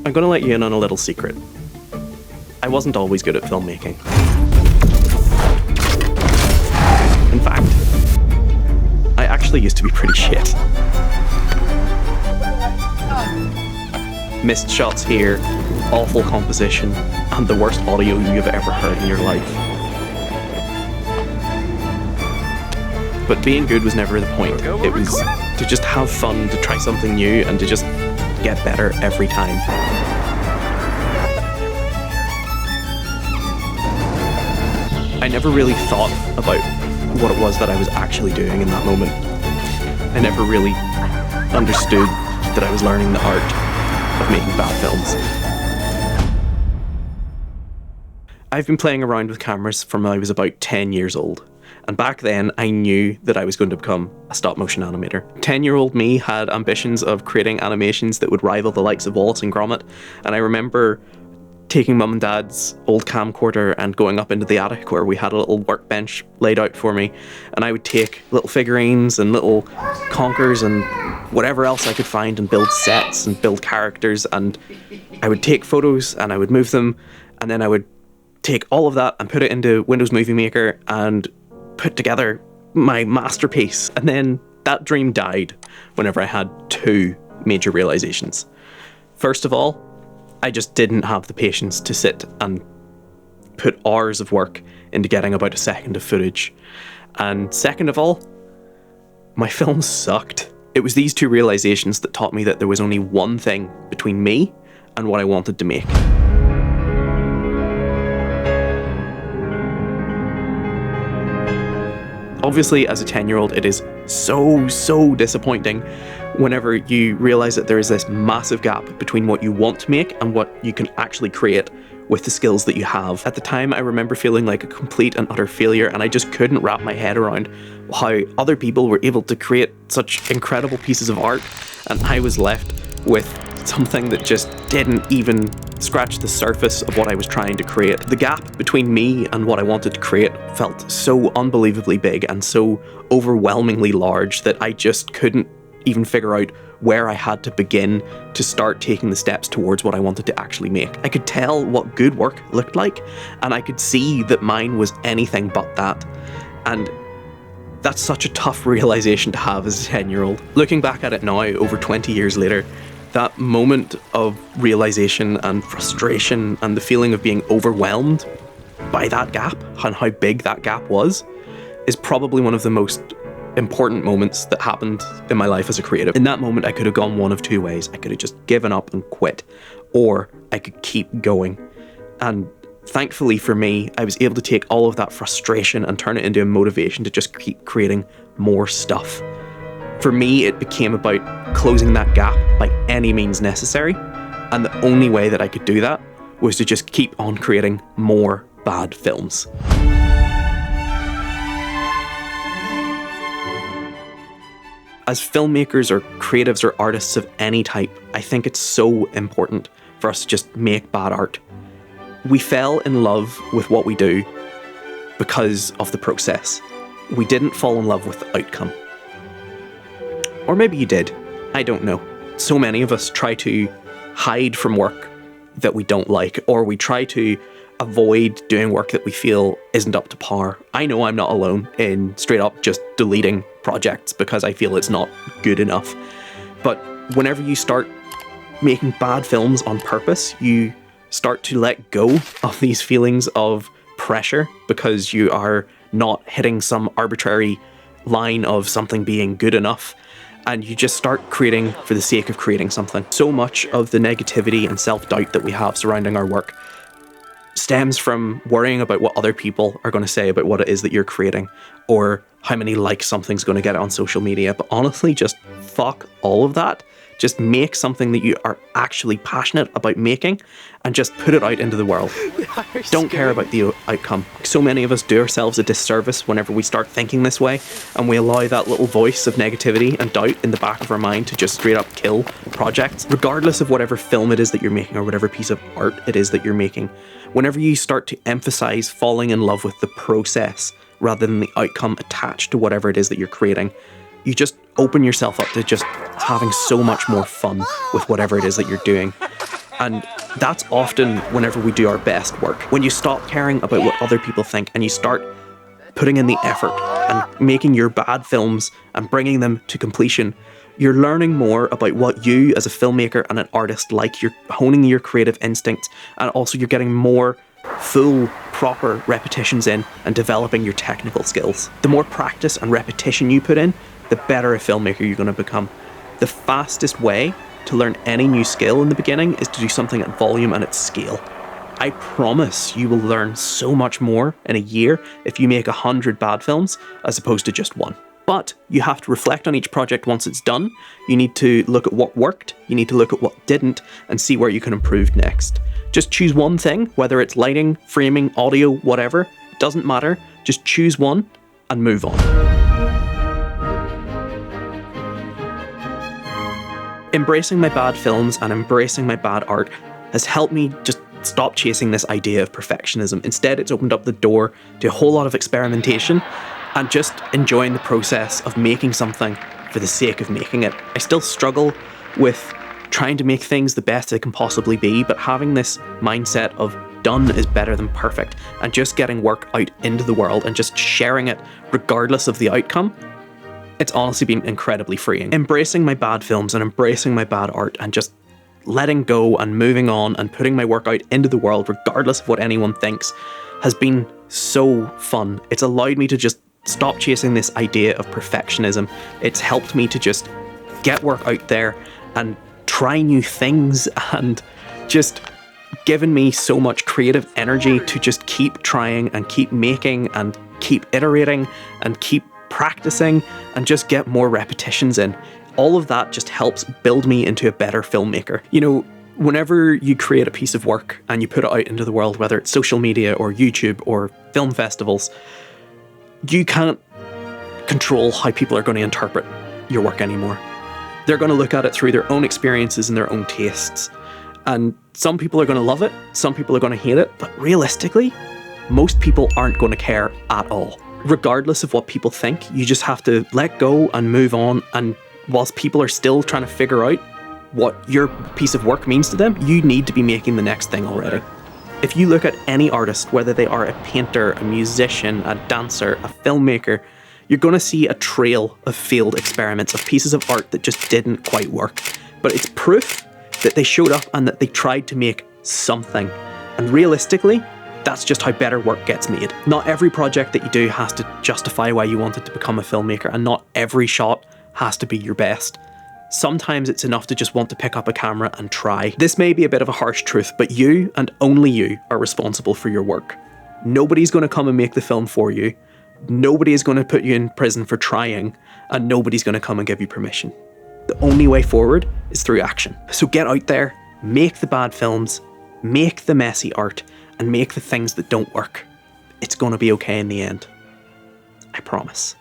I'm going to let you in on a little secret. I wasn't always good at filmmaking. In fact, I actually used to be pretty shit. Missed shots here, awful composition, and the worst audio you've ever heard in your life. But being good was never the point. It was to just have fun, to try something new, and to just get better every time. I never really thought about what it was that I was actually doing in that moment. I never really understood that I was learning the art of making bad films. I've been playing around with cameras from when I was about 10 years old. And back then, I knew that I was going to become a stop-motion animator. 10-year-old me had ambitions of creating animations that would rival the likes of Wallace and Gromit. And I remember taking mum and dad's old camcorder and going up into the attic where we had a little workbench laid out for me. And I would take little figurines and little conkers and whatever else I could find and build sets and build characters. And I would take photos and I would move them. And then I would take all of that and put it into Windows Movie Maker and put together my masterpiece. And then that dream died whenever I had two major realizations. First of all, I just didn't have the patience to sit and put hours of work into getting about a second of footage. And second of all, my film sucked. It was these two realizations that taught me that there was only one thing between me and what I wanted to make. Obviously, as a 10-year-old, it is so disappointing whenever you realize that there is this massive gap between what you want to make and what you can actually create with the skills that you have. At the time, I remember feeling like a complete and utter failure, and I just couldn't wrap my head around how other people were able to create such incredible pieces of art, and I was left with something that just didn't even scratch the surface of what I was trying to create. The gap between me and what I wanted to create felt so unbelievably big and so overwhelmingly large that I just couldn't even figure out where I had to begin to start taking the steps towards what I wanted to actually make. I could tell what good work looked like, and I could see that mine was anything but that. And that's such a tough realization to have as a 10-year-old. Looking back at it now, over 20 years later, that moment of realization and frustration and the feeling of being overwhelmed by that gap and how big that gap was is probably one of the most important moments that happened in my life as a creative. In that moment, I could have gone one of two ways. I could have just given up and quit, or I could keep going. And thankfully for me, I was able to take all of that frustration and turn it into a motivation to just keep creating more stuff. For me, it became about closing that gap by any means necessary, and the only way that I could do that was to just keep on creating more bad films. As filmmakers or creatives or artists of any type, I think it's so important for us to just make bad art. We fell in love with what we do because of the process. We didn't fall in love with the outcome. Or maybe you did, I don't know. So many of us try to hide from work that we don't like, or we try to avoid doing work that we feel isn't up to par. I know I'm not alone in straight up just deleting projects because I feel it's not good enough. But whenever you start making bad films on purpose, you start to let go of these feelings of pressure because you are not hitting some arbitrary line of something being good enough. And you just start creating for the sake of creating something. So much of the negativity and self-doubt that we have surrounding our work stems from worrying about what other people are going to say about what it is that you're creating, or how many likes something's going to get on social media. But honestly, just fuck all of that. Just make something that you are actually passionate about making and just put it out into the world. Don't care about the outcome. So many of us do ourselves a disservice whenever we start thinking this way, and we allow that little voice of negativity and doubt in the back of our mind to just straight up kill projects. Regardless of whatever film it is that you're making or whatever piece of art it is that you're making, whenever you start to emphasize falling in love with the process rather than the outcome attached to whatever it is that you're creating, you just open yourself up to just having so much more fun with whatever it is that you're doing. And that's often whenever we do our best work. When you stop caring about what other people think and you start putting in the effort and making your bad films and bringing them to completion, you're learning more about what you as a filmmaker and an artist like. You're honing your creative instincts, and also you're getting more full, proper repetitions in and developing your technical skills. The more practice and repetition you put in, the better a filmmaker you're going to become. The fastest way to learn any new skill in the beginning is to do something at volume and at scale. I promise you will learn so much more in a year if you make 100 bad films as opposed to just one. But you have to reflect on each project once it's done. You need to look at what worked, you need to look at what didn't, and see where you can improve next. Just choose one thing, whether it's lighting, framing, audio, whatever, it doesn't matter. Just choose one and move on. Embracing my bad films and embracing my bad art has helped me just stop chasing this idea of perfectionism. Instead, it's opened up the door to a whole lot of experimentation and just enjoying the process of making something for the sake of making it. I still struggle with trying to make things the best they can possibly be, but having this mindset of done is better than perfect and just getting work out into the world and just sharing it regardless of the outcome, it's honestly been incredibly freeing. Embracing my bad films and embracing my bad art and just letting go and moving on and putting my work out into the world regardless of what anyone thinks has been so fun. It's allowed me to just stop chasing this idea of perfectionism. It's helped me to just get work out there and try new things, and just given me so much creative energy to just keep trying and keep making and keep iterating and keep practicing and just get more repetitions in. All of that just helps build me into a better filmmaker. You know, whenever you create a piece of work and you put it out into the world, whether it's social media or YouTube or film festivals, you can't control how people are going to interpret your work anymore. They're going to look at it through their own experiences and their own tastes. And some people are going to love it, some people are going to hate it, but realistically, most people aren't going to care at all. Regardless of what people think, you just have to let go and move on. And whilst people are still trying to figure out what your piece of work means to them, you need to be making the next thing already. If you look at any artist, whether they are a painter, a musician, a dancer, a filmmaker, you're going to see a trail of failed experiments, of pieces of art that just didn't quite work. But it's proof that they showed up and that they tried to make something. And realistically, that's just how better work gets made. Not every project that you do has to justify why you wanted to become a filmmaker, and not every shot has to be your best. Sometimes it's enough to just want to pick up a camera and try. This may be a bit of a harsh truth, but you and only you are responsible for your work. Nobody's going to come and make the film for you. Nobody is going to put you in prison for trying, and nobody's going to come and give you permission. The only way forward is through action. So get out there, make the bad films, make the messy art, and make the things that don't work. It's going to be okay in the end. I promise.